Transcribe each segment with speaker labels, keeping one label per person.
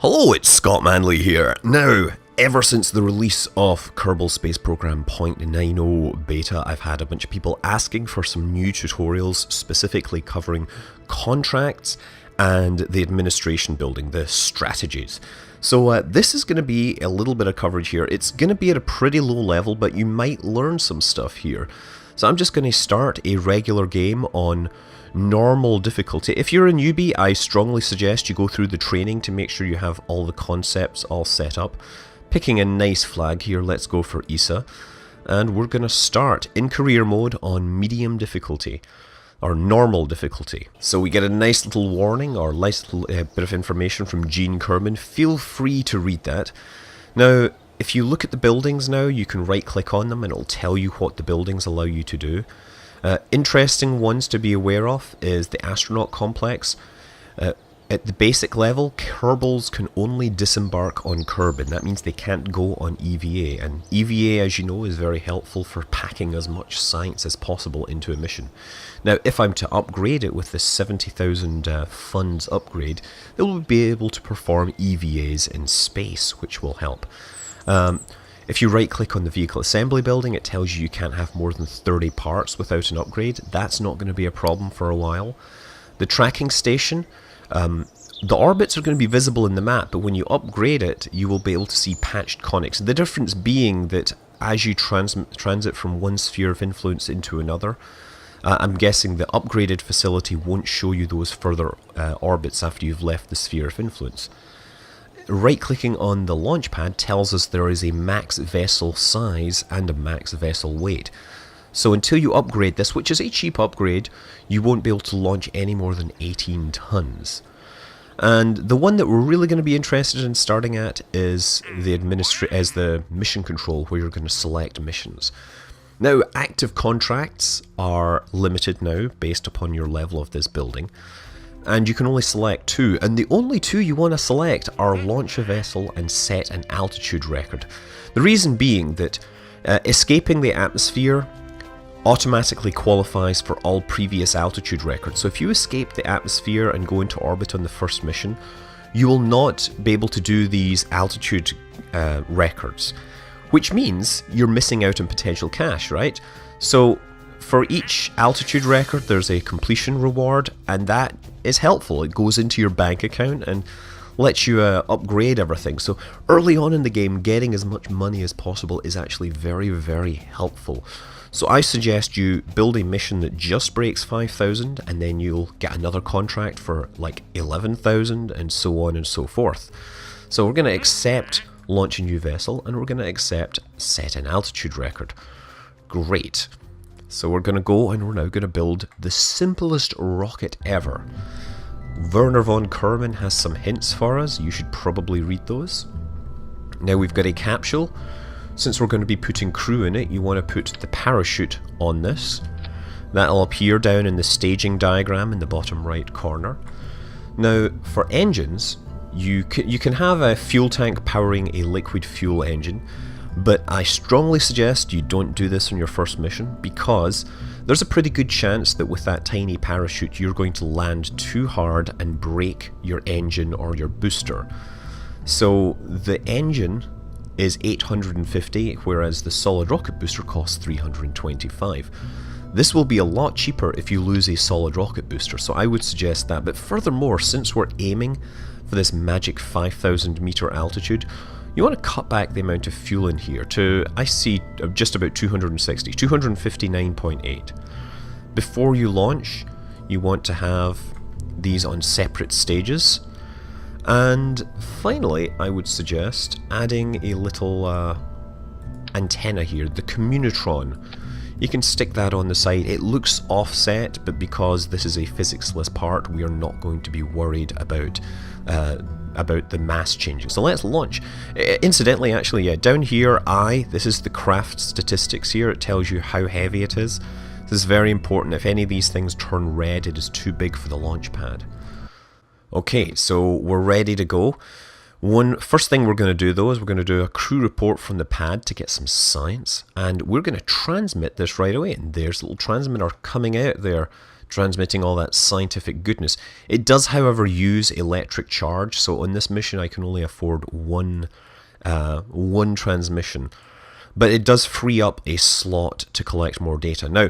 Speaker 1: Hello, it's Scott Manley here. Now, ever since the release of Kerbal Space Program 0.90 beta, I've had a bunch of people asking for some new tutorials specifically covering contracts and the administration building, the strategies. So this is going to be a little bit of coverage here. It's going to be at a pretty low level, but you might learn some stuff here. So I'm just going to start a regular game on normal difficulty. If you're a newbie, I strongly suggest you go through the training to make sure you have all the concepts all set up. Picking a nice flag here, let's go for ESA. And we're going to start in career mode on medium difficulty, or normal difficulty. So we get a nice little warning, or nice little bit of information from Gene Kerman. Feel free to read that. Now, if you look at the buildings now, you can right click on them and it'll tell you what the buildings allow you to do. Interesting ones to be aware of is the astronaut complex. At the basic level, Kerbals can only disembark on Kerbin. That means they can't go on EVA, and EVA, as you know, is very helpful for packing as much science as possible into a mission. Now, if I'm to upgrade it with the 70,000 funds upgrade, they will be able to perform EVAs in space, which will help. If you right click on the vehicle assembly building, it tells you you can't have more than 30 parts without an upgrade. That's not going to be a problem for a while. The tracking station, the orbits are going to be visible in the map, but when you upgrade it, you will be able to see patched conics. The difference being that as you transit from one sphere of influence into another, I'm guessing the upgraded facility won't show you those further orbits after you've left the sphere of influence. Right-clicking on the launch pad tells us there is a max vessel size and a max vessel weight. So until you upgrade this, which is a cheap upgrade, you won't be able to launch any more than 18 tons. And the one that we're really going to be interested in starting at is the mission control, where you're going to select missions. Now, active contracts are limited now based upon your level of this building. And you can only select two, and the only two you want to select are launch a vessel and set an altitude record. The reason being that escaping the atmosphere automatically qualifies for all previous altitude records. So if you escape the atmosphere and go into orbit on the first mission, you will not be able to do these altitude records, which means you're missing out on potential cash, right? So for each altitude record, there's a completion reward, and that is helpful. It goes into your bank account and lets you upgrade everything. So early on in the game, getting as much money as possible is actually very, very helpful. So I suggest you build a mission that just breaks 5,000, and then you'll get another contract for like 11,000, and so on and so forth. So we're going to accept launch a new vessel, and we're going to accept set an altitude record. Great. So we're going to go and we're now going to build the simplest rocket ever. Werner von Kerman has some hints for us. You should probably read those. Now we've got a capsule. Since we're going to be putting crew in it, you want to put the parachute on this. That'll appear down in the staging diagram in the bottom right corner. Now for engines, you can have a fuel tank powering a liquid fuel engine, but I strongly suggest you don't do this on your first mission, because there's a pretty good chance that with that tiny parachute you're going to land too hard and break your engine or your booster. So the engine is 850, whereas the solid rocket booster costs 325. This will be a lot cheaper if you lose a solid rocket booster, so I would suggest that. But furthermore, since we're aiming for this magic 5,000 meter altitude, you want to cut back the amount of fuel in here to, I see, just about 260, 259.8. Before you launch, you want to have these on separate stages. And finally, I would suggest adding a little antenna here, the communitron. You can stick that on the side. It looks offset, but because this is a physics-less part, we are not going to be worried about the mass changing. So let's launch. Incidentally, actually, yeah, down here, this is the craft statistics here. It tells you how heavy it is. This is very important. If any of these things turn red, it is too big for the launch pad. Okay, so we're ready to go. First thing we're going to do though is we're going to do a crew report from the pad to get some science, and we're going to transmit this right away. And there's a little transmitter coming out there transmitting all that scientific goodness. It does, however, use electric charge, so on this mission I can only afford one transmission. But it does free up a slot to collect more data. Now,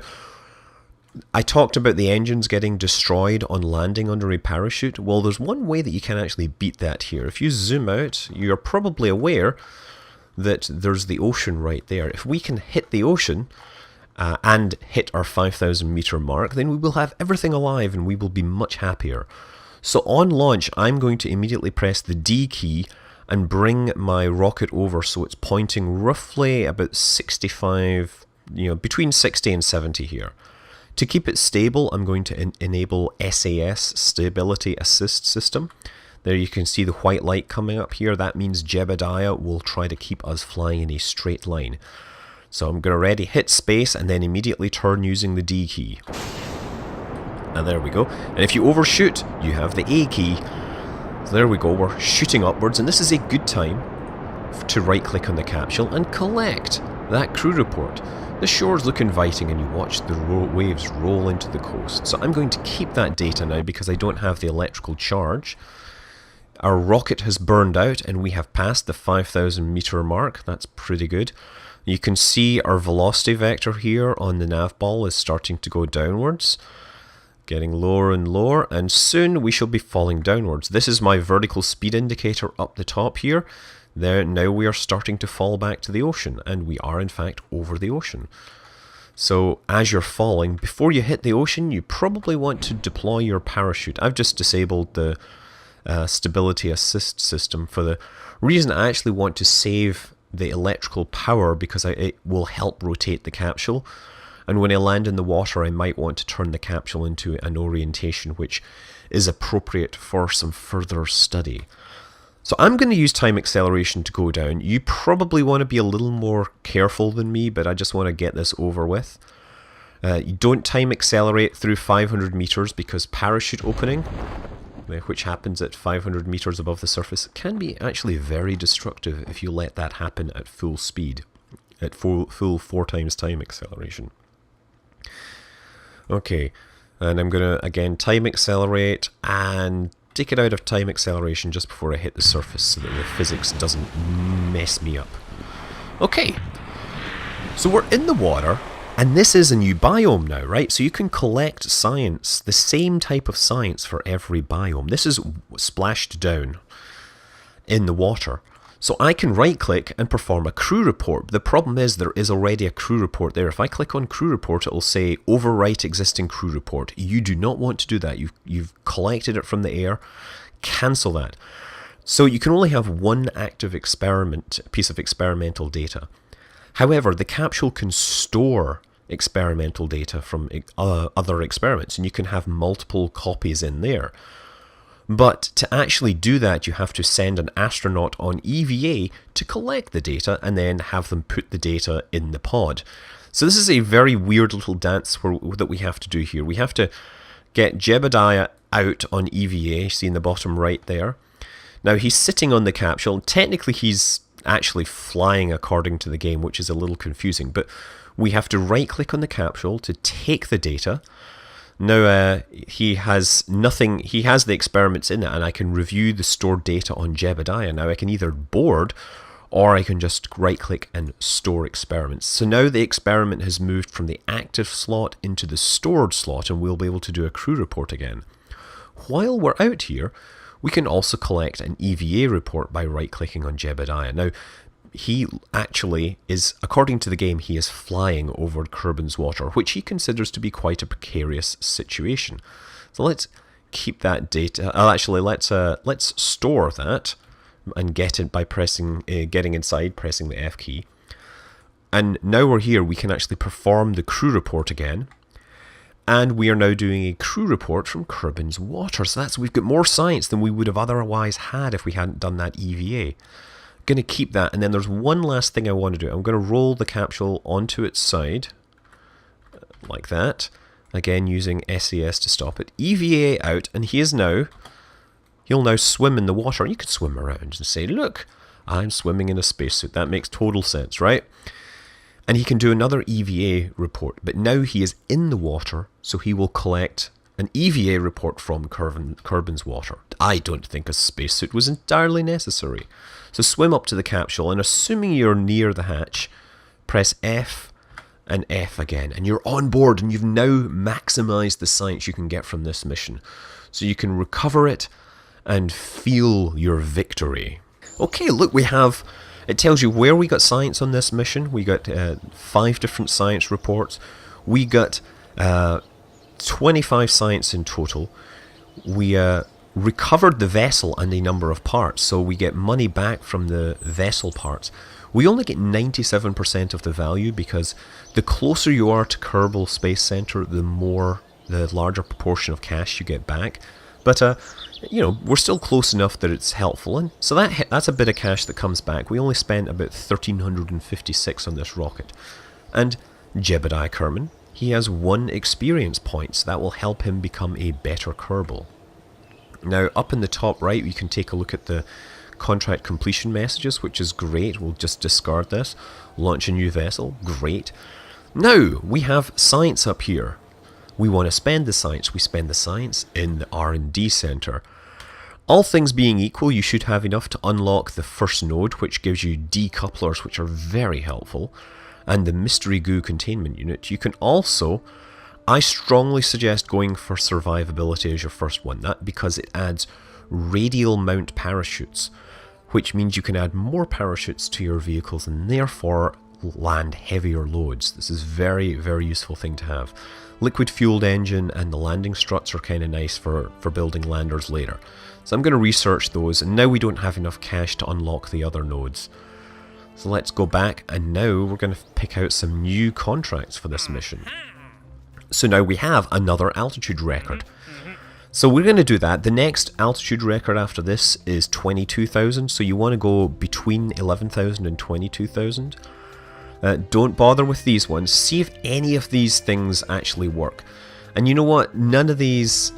Speaker 1: I talked about the engines getting destroyed on landing under a parachute. Well, there's one way that you can actually beat that here. If you zoom out, you're probably aware that there's the ocean right there. If we can hit the ocean and hit our 5,000 meter mark, then we will have everything alive and we will be much happier. So on launch, I'm going to immediately press the D key and bring my rocket over so it's pointing roughly about 65, between 60 and 70 here. To keep it stable, I'm going to enable SAS, Stability Assist System. There you can see the white light coming up here. That means Jebediah will try to keep us flying in a straight line. So I'm going to ready hit space and then immediately turn using the D key. And there we go. And if you overshoot, you have the A key. So there we go, we're shooting upwards, and this is a good time to right click on the capsule and collect that crew report. The shores look inviting and you watch the waves roll into the coast. So I'm going to keep that data now because I don't have the electrical charge. Our rocket has burned out and we have passed the 5,000 meter mark. That's pretty good. You can see our velocity vector here on the nav ball is starting to go downwards, getting lower and lower, and soon we shall be falling downwards. This is my vertical speed indicator up the top here. Now we are starting to fall back to the ocean, and we are in fact over the ocean. So as you're falling, before you hit the ocean, you probably want to deploy your parachute. I've just disabled the stability assist system for the reason I actually want to save the electrical power because it will help rotate the capsule. And when I land in the water, I might want to turn the capsule into an orientation which is appropriate for some further study. So I'm going to use time acceleration to go down. You probably want to be a little more careful than me, but I just want to get this over with. You don't time accelerate through 500 meters because parachute opening, which happens at 500 meters above the surface, can be actually very destructive if you let that happen at full speed, at full 4 times time acceleration. Okay, and I'm going to again time accelerate and take it out of time acceleration just before I hit the surface so that the physics doesn't mess me up. Okay, so we're in the water, and this is a new biome now, right? So you can collect science, the same type of science for every biome. This is splashed down in the water. So I can right click and perform a crew report. The problem is there is already a crew report there. If I click on crew report, it will say overwrite existing crew report. You do not want to do that. You've collected it from the air. Cancel that. So you can only have one active piece of experimental data. However, the capsule can store experimental data from other experiments, and you can have multiple copies in there. But to actually do that, you have to send an astronaut on EVA to collect the data and then have them put the data in the pod. So this is a very weird little dance that we have to do here. We have to get Jebediah out on EVA, see in the bottom right there. Now he's sitting on the capsule. Technically he's actually flying according to the game, which is a little confusing, but we have to right click on the capsule to take the data. Now he has the experiments in it, and I can review the stored data on Jebediah. Now I can either board or I can just right click and store experiments. So now the experiment has moved from the active slot into the stored slot, and we'll be able to do a crew report again. While we're out here, we can also collect an EVA report by right clicking on Jebediah. Now he actually is, according to the game, he is flying over Kerban's water, which he considers to be quite a precarious situation. So let's keep that data. Let's store that and get it by getting inside, pressing the F key. And now we're here, we can actually perform the crew report again. And we are now doing a crew report from Kerban's water. So we've got more science than we would have otherwise had if we hadn't done that EVA. Going to keep that, and then there's one last thing I want to do. I'm going to roll the capsule onto its side like that, again using SAS to stop it. EVA out, and he'll now swim in the water. And you could swim around and say, look, I'm swimming in a spacesuit. That makes total sense, right? And he can do another EVA report, but now he is in the water, so he will collect an EVA report from Kerbin's water. I don't think a spacesuit was entirely necessary. So swim up to the capsule, and assuming you're near the hatch, press F and F again, and you're on board, and you've now maximized the science you can get from this mission. So you can recover it and feel your victory. Okay, look, it tells you where we got science on this mission. We got 5 different science reports. We got 25 science in total. We recovered the vessel and a number of parts, so we get money back from the vessel parts. We only get 97% of the value because the closer you are to Kerbal Space Center, the larger proportion of cash you get back. But we're still close enough that it's helpful, and so that's a bit of cash that comes back. We only spent about 1,356 on this rocket. And Jebediah Kerman, he has 1 experience point, so that will help him become a better Kerbal. Now, up in the top right, you can take a look at the contract completion messages, which is great. We'll just discard this. Launch a new vessel, great. Now, we have science up here. We want to spend the science. We spend the science in the R&D center. All things being equal, you should have enough to unlock the first node, which gives you decouplers, which are very helpful, and the mystery goo containment unit. You can also, I strongly suggest going for survivability as your first one, because it adds radial mount parachutes, which means you can add more parachutes to your vehicles and therefore land heavier loads. This is very, very useful thing to have. Liquid fueled engine and the landing struts are kind of nice for building landers later. So I'm going to research those, and now we don't have enough cash to unlock the other nodes. So let's go back, and now we're going to pick out some new contracts for this mission. So now we have another altitude record. So we're going to do that. The next altitude record after this is 22,000, so you want to go between 11,000 and 22,000. Don't bother with these ones. See if any of these things actually work. And you know what? None of these...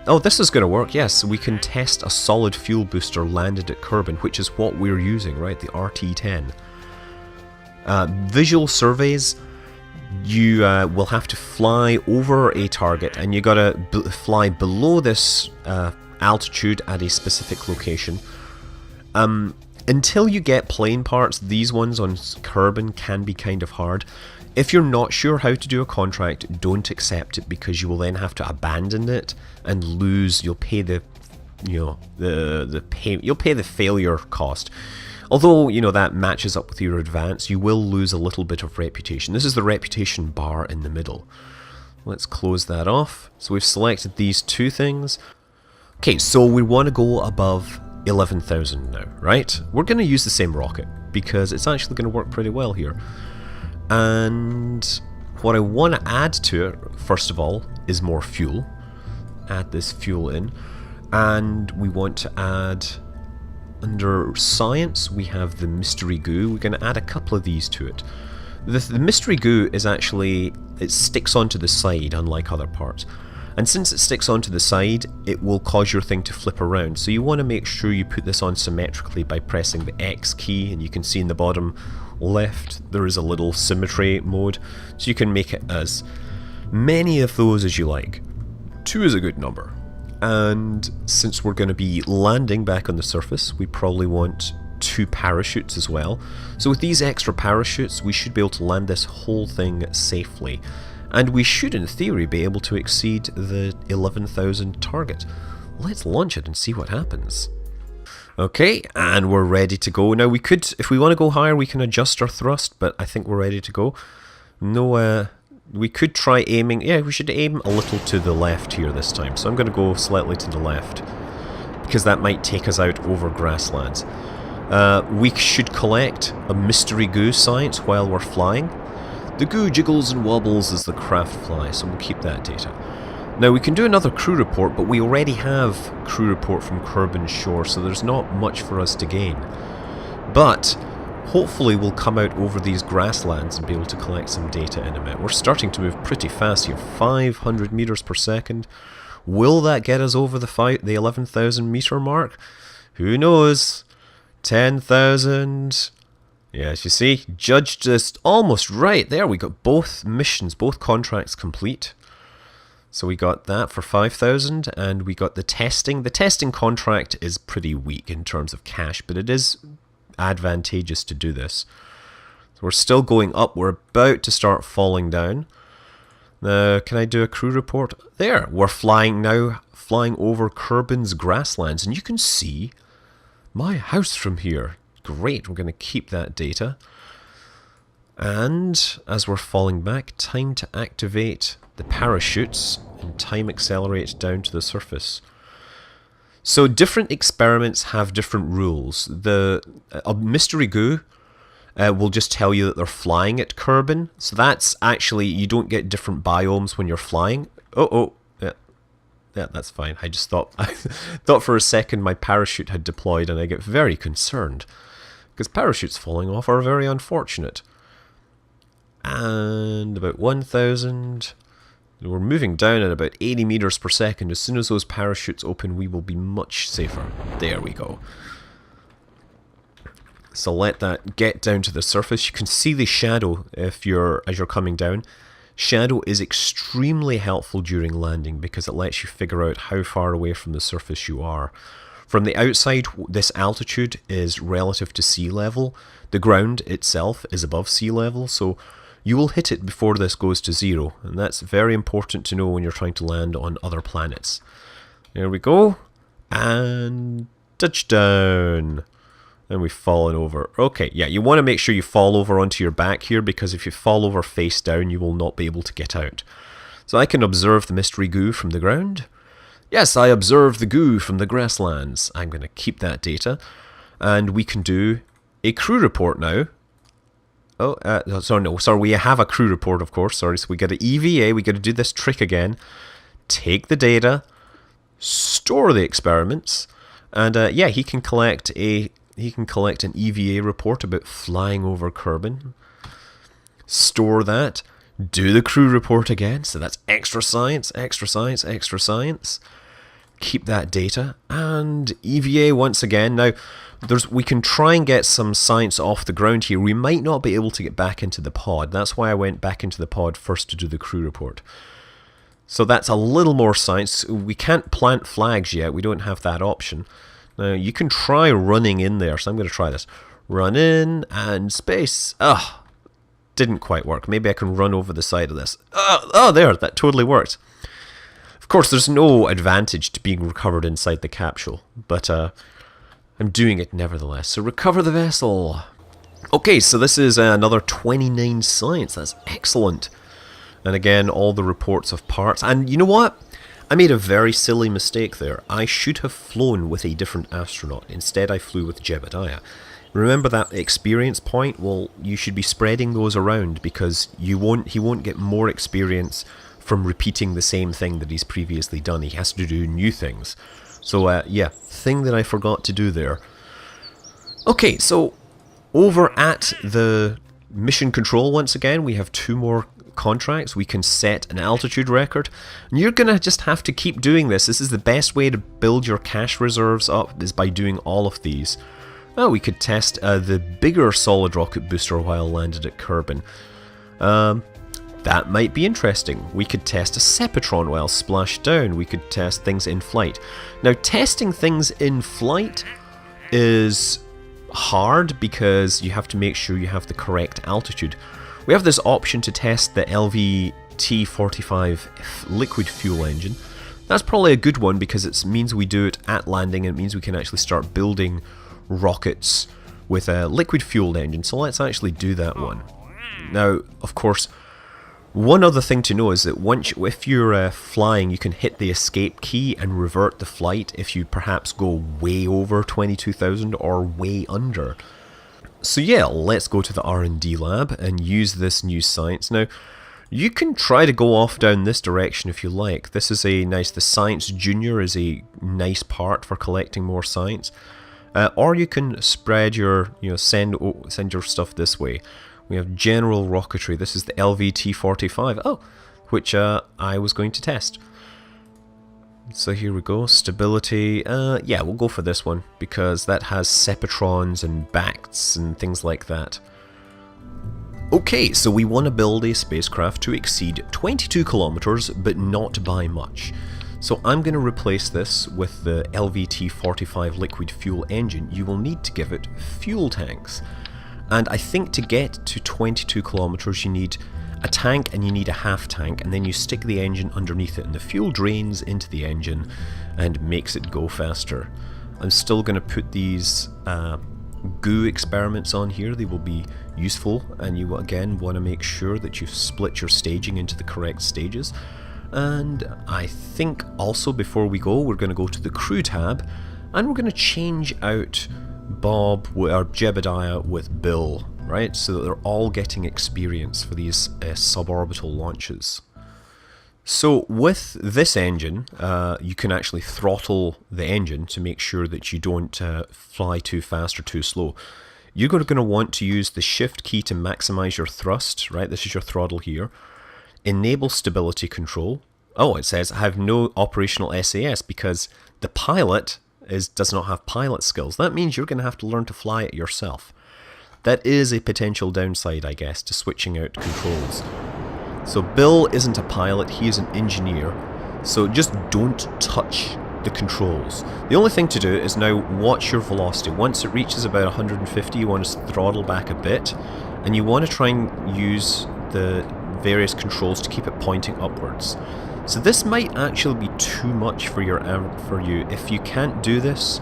Speaker 1: Oh, this is going to work, yes. We can test a solid fuel booster landed at Kerbin, which is what we're using, right? The RT-10. Visual surveys, you will have to fly over a target, and you got to fly below this altitude at a specific location. Until you get plane parts, these ones on Kerbin can be kind of hard. If you're not sure how to do a contract, don't accept it, because you will then have to abandon it and lose. You'll pay the, you'll pay the failure cost. Although, that matches up with your advance, you will lose a little bit of reputation. This is the reputation bar in the middle. Let's close that off. So we've selected these 2 things. Okay, so we want to go above 11,000 now, right? We're going to use the same rocket because it's actually going to work pretty well here. And what I want to add to it, first of all, is more fuel. Add this fuel in. And we want to add, under science, we have the mystery goo. We're going to add a couple of these to it. The mystery goo is actually, it sticks onto the side, unlike other parts. And since it sticks onto the side, it will cause your thing to flip around. So you want to make sure you put this on symmetrically by pressing the X key, and you can see in the bottom left there is a little symmetry mode. So you can make it as many of those as you like. 2 is a good number. And since we're going to be landing back on the surface, we probably want 2 parachutes as well. So with these extra parachutes, we should be able to land this whole thing safely. And we should, in theory, be able to exceed the 11,000 target. Let's launch it and see what happens. Okay, and we're ready to go. Now we could, if we want to go higher, we can adjust our thrust, but I think we're ready to go. No, we could try aiming. Yeah, we should aim a little to the left here this time. So I'm going to go slightly to the left, because that might take us out over grasslands. We should collect a mystery goo science while we're flying. The goo jiggles and wobbles as the craft flies, so we'll keep that data. Now we can do another crew report, but we already have crew report from Kerbin Shore, so there's not much for us to gain. But hopefully we'll come out over these grasslands and be able to collect some data in a minute. We're starting to move pretty fast here, 500 meters per second. Will that get us over the 11,000 meter mark? Who knows? 10,000... Yes, you see, judged us almost right. There, we got both missions, both contracts complete. So we got that for 5,000, and we got the testing. The testing contract is pretty weak in terms of cash, but it is advantageous to do this. So we're still going up. We're about to start falling down. Now, can I do a crew report? There, we're flying now, flying over Kerban's grasslands, and you can see my house from here. Great, we're going to keep that data. And as we're falling back, time to activate the parachutes and time accelerate down to the surface. So different experiments have different rules. The mystery goo will just tell you that they're flying at Kerbal. So that's actually, you don't get different biomes when you're flying. Yeah, that's fine. I just thought, I thought for a second my parachute had deployed, and I get very concerned because parachutes falling off are very unfortunate. And about 1,000. We're moving down at about 80 meters per second. As soon as those parachutes open, we will be much safer. There we go. So let that get down to the surface. You can see the shadow as you're coming down. Shadow is extremely helpful during landing because it lets you figure out how far away from the surface you are. From the outside, this altitude is relative to sea level. The ground itself is above sea level, so you will hit it before this goes to zero, and that's very important to know when you're trying to land on other planets. There we go, and touchdown. And we've fallen over. Okay, yeah, you want to make sure you fall over onto your back here, because if you fall over face down, you will not be able to get out. So I can observe the mystery goo from the ground. Yes, I observe the goo from the grasslands. I'm going to keep that data. And we can do a crew report now. Sorry, we have a crew report, of course. Sorry, so we get an EVA. We got to do this trick again. Take the data, store the experiments, and yeah, he can collect an EVA report about flying over Kerbal. Store that. Do the crew report again. So that's extra science, extra science, extra science. Keep that data. And EVA once again. Now, we can try and get some science off the ground here. We might not be able to get back into the pod. That's why I went back into the pod first to do the crew report. So that's a little more science. We can't plant flags yet. We don't have that option. Now, you can try running in there, so I'm going to try this. Run in and space. Didn't quite work. Maybe I can run over the side of this. There, that totally worked. Of course, there's no advantage to being recovered inside the capsule, but I'm doing it nevertheless. So recover the vessel. Okay, so this is another 29 science. That's excellent. And again, all the reports of parts. And you know what? I made a very silly mistake there. I should have flown with a different astronaut. Instead, I flew with Jebediah. Remember that experience point? Well, you should be spreading those around because he won't get more experience from repeating the same thing that he's previously done. He has to do new things. So, yeah, thing that I forgot to do there. Okay, so over at the mission control once again, we have 2 more contracts. We can set an altitude record, and you're gonna just have to keep doing this. This is the best way to build your cash reserves up, is by doing all of these. We could test the bigger solid rocket booster while landed at Kerbal. That might be interesting. We could test a Sepatron while splashed down. We could test things in flight. Now, testing things in flight is hard because you have to make sure you have the correct altitude. We have this option to test the LVT-45 liquid fuel engine. That's probably a good one because it means we do it at landing, and it means we can actually start building rockets with a liquid fueled engine. So let's actually do that one. Now, of course, one other thing to know is that if you're flying, you can hit the escape key and revert the flight if you perhaps go way over 22,000 or way under. So yeah, let's go to the R&D lab and use this new science. Now, you can try to go off down this direction if you like. This is the Science Junior is a nice part for collecting more science. Or you can spread your, send your stuff this way. We have general rocketry. This is the LVT-45, which I was going to test. So here we go, stability, yeah, we'll go for this one, because that has sepatrons and bacts and things like that. Okay, so we want to build a spacecraft to exceed 22 kilometers, but not by much. So I'm going to replace this with the LVT-45 liquid fuel engine. You will need to give it fuel tanks. And I think to get to 22 kilometers you need a tank and you need a half tank, and then you stick the engine underneath it and the fuel drains into the engine and makes it go faster. I'm still going to put these goo experiments on here. They will be useful, and you again want to make sure that you've split your staging into the correct stages. And I think also before we go, we're going to go to the crew tab and we're going to change out Bob or Jebediah with Bill, right, so that they're all getting experience for these suborbital launches. So with this engine, you can actually throttle the engine to make sure that you don't fly too fast or too slow. You're going to want to use the shift key to maximize your thrust, right? This is your throttle here. Enable stability control. Oh, it says I have no operational SAS because the pilot does not have pilot skills. That means you're going to have to learn to fly it yourself. That is a potential downside, I guess, to switching out controls. So Bill isn't a pilot, he is an engineer, so just don't touch the controls. The only thing to do is now watch your velocity. Once it reaches about 150, you want to throttle back a bit, and you want to try and use the various controls to keep it pointing upwards. So this might actually be too much for you. If you can't do this,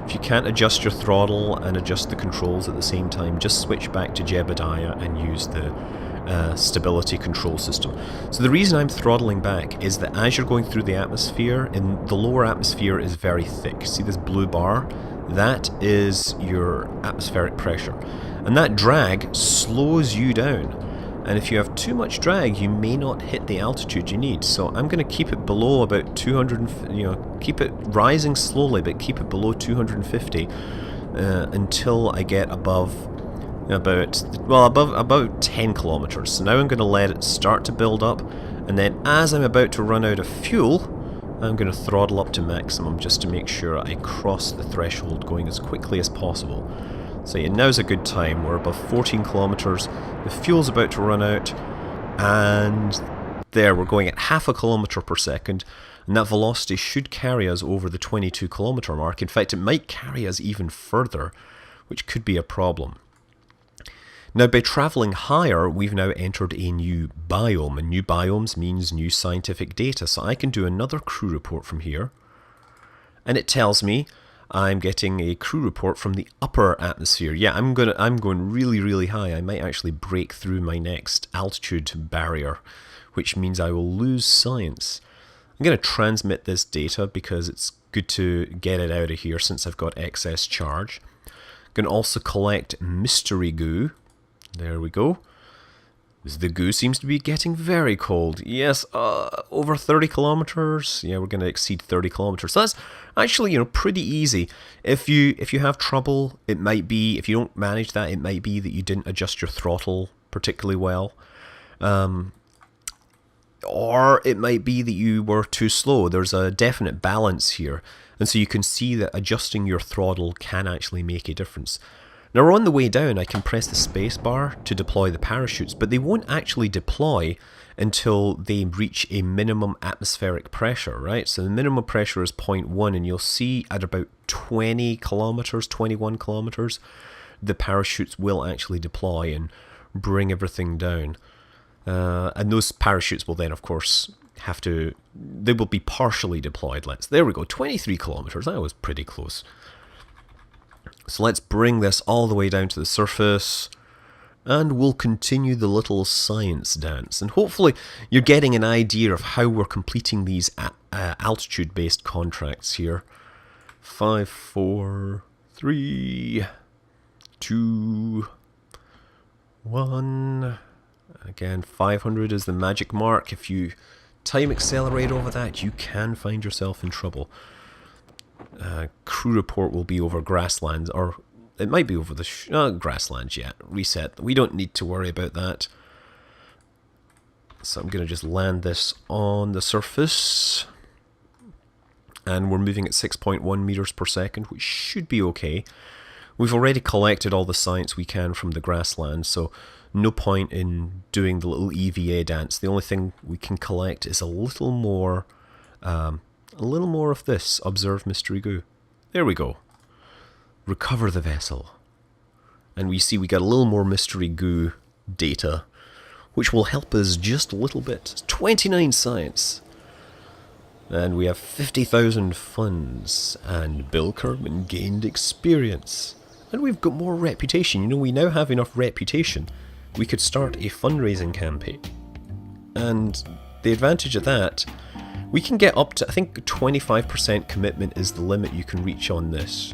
Speaker 1: if you can't adjust your throttle and adjust the controls at the same time, just switch back to Jebediah and use the stability control system. So the reason I'm throttling back is that as you're going through the atmosphere, in the lower atmosphere is very thick. See this blue bar? That is your atmospheric pressure. And that drag slows you down. And if you have too much drag, you may not hit the altitude you need. So I'm going to keep it below about 200, keep it rising slowly, but keep it below 250 until I get above about 10 kilometers. So now I'm going to let it start to build up, and then as I'm about to run out of fuel, I'm going to throttle up to maximum just to make sure I cross the threshold going as quickly as possible. So yeah, now's a good time. We're above 14 kilometers, the fuel's about to run out, and there we're going at half a kilometer per second, and that velocity should carry us over the 22 kilometer mark. In fact, it might carry us even further, which could be a problem. Now, by travelling higher, we've now entered a new biome, and new biomes means new scientific data. So I can do another crew report from here, and it tells me I'm getting a crew report from the upper atmosphere. Yeah, I'm going really, really high. I might actually break through my next altitude barrier, which means I will lose science. I'm going to transmit this data because it's good to get it out of here since I've got excess charge. I'm going to also collect mystery goo. There we go. The goo seems to be getting very cold. Yes, over 30 kilometers. Yeah, we're going to exceed 30 kilometers. So that's actually, pretty easy. If you have trouble, it might be, if you don't manage that, it might be that you didn't adjust your throttle particularly well. Or it might be that you were too slow. There's a definite balance here. And so you can see that adjusting your throttle can actually make a difference. Now on the way down, I can press the space bar to deploy the parachutes, but they won't actually deploy until they reach a minimum atmospheric pressure, right? So the minimum pressure is 0.1, and you'll see at about 20 kilometers, 21 kilometers, the parachutes will actually deploy and bring everything down. And those parachutes will then, of course, they will be partially deployed. There we go, 23 kilometers, that was pretty close. So let's bring this all the way down to the surface, and we'll continue the little science dance. And hopefully you're getting an idea of how we're completing these altitude-based contracts here. 5, 4, 3, 2, 1. Again, 500 is the magic mark. If you time accelerate over that, you can find yourself in trouble. Crew report will be over grasslands, or it might be over the grasslands yet. Reset. We don't need to worry about that. So I'm going to just land this on the surface. and we're moving at 6.1 meters per second, which should be okay. We've already collected all the science we can from the grassland, so no point in doing the little EVA dance. The only thing we can collect is a little more of this. Observe mystery goo. There we go. Recover the vessel. And we see we got a little more mystery goo data, which will help us just a little bit. 29 science. And we have 50,000 funds. And Bill Kerman gained experience. And we've got more reputation. You know, we now have enough reputation. We could start a fundraising campaign. And the advantage of that, we can get up to, I think 25% commitment is the limit you can reach on this.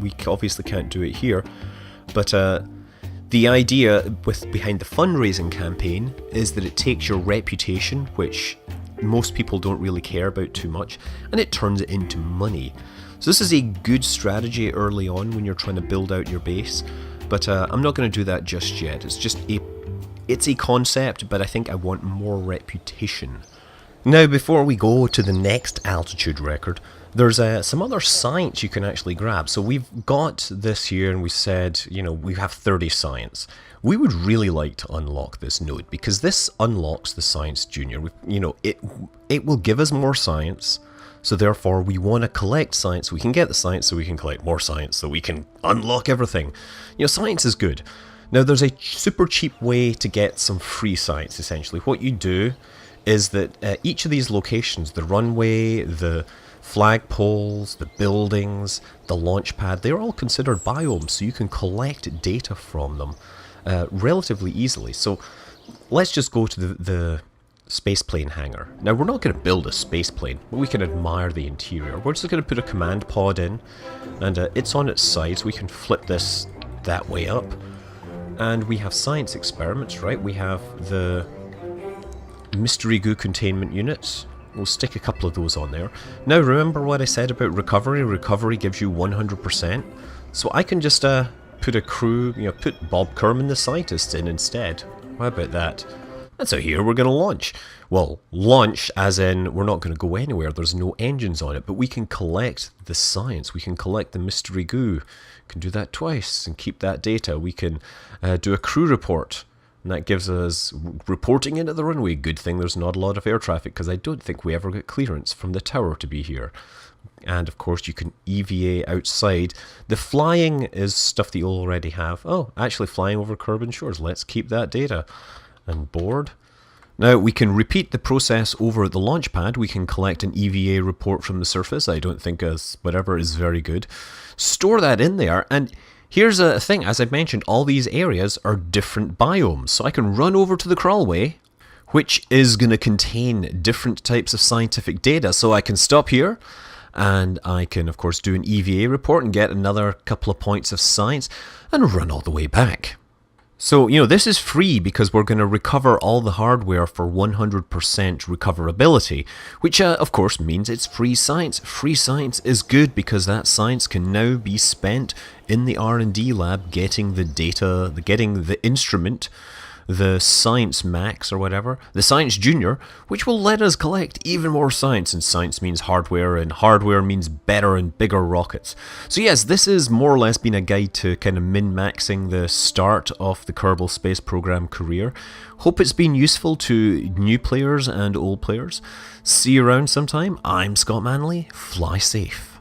Speaker 1: We obviously can't do it here, but the idea behind the fundraising campaign is that it takes your reputation, which most people don't really care about too much, and it turns it into money. So this is a good strategy early on when you're trying to build out your base, but I'm not going to do that just yet. It's a concept, but I think I want more reputation. Now, before we go to the next altitude record, there's some other science you can actually grab. So we've got this here, and we said, you know, we have 30 science. We would really like to unlock this node, because this unlocks the Science Junior. It will give us more science, so therefore we want to collect science. We can get the science so we can collect more science, so we can unlock everything. You know, science is good. Now, there's a super cheap way to get some free science, essentially. What you do is that each of these locations, the runway, the flagpoles, the buildings, the launch pad, they're all considered biomes, so you can collect data from them relatively easily. So let's just go to the spaceplane hangar. Now, we're not going to build a spaceplane, but we can admire the interior. We're just going to put a command pod in, and it's on its side, so we can flip this that way up. And we have science experiments, right? We have the mystery goo containment units. We'll stick a couple of those on there. Now, remember what I said about recovery? Recovery gives you 100%. So I can just put a crew, put Bob Kerman, the scientist, in instead. How about that? And so here we're going to launch. Well, launch as in we're not going to go anywhere. There's no engines on it, but we can collect the science. We can collect the mystery goo. We can do that twice and keep that data. We can do a crew report. And that gives us reporting into the runway. Good thing there's not a lot of air traffic, because I don't think we ever get clearance from the tower to be here. And of course you can EVA outside. The flying is stuff that you already have. Oh, actually flying over Kerbal shores. Let's keep that data. And board. Now we can repeat the process over at the launch pad. We can collect an EVA report from the surface. I don't think whatever is very good. Store that in there, and here's a thing, as I mentioned, all these areas are different biomes. So I can run over to the crawlway, which is going to contain different types of scientific data. So I can stop here, and I can, of course, do an EVA report and get another couple of points of science, and run all the way back. So, this is free because we're going to recover all the hardware for 100% recoverability, which, of course, means it's free science. Free science is good because that science can now be spent in the R&D lab getting the data, getting the instrument, the Science Max or whatever, the Science Junior, which will let us collect even more science, and science means hardware, and hardware means better and bigger rockets. So yes, this has more or less been a guide to kind of min-maxing the start of the Kerbal Space Program career. Hope it's been useful to new players and old players. See you around sometime. I'm Scott Manley. Fly safe.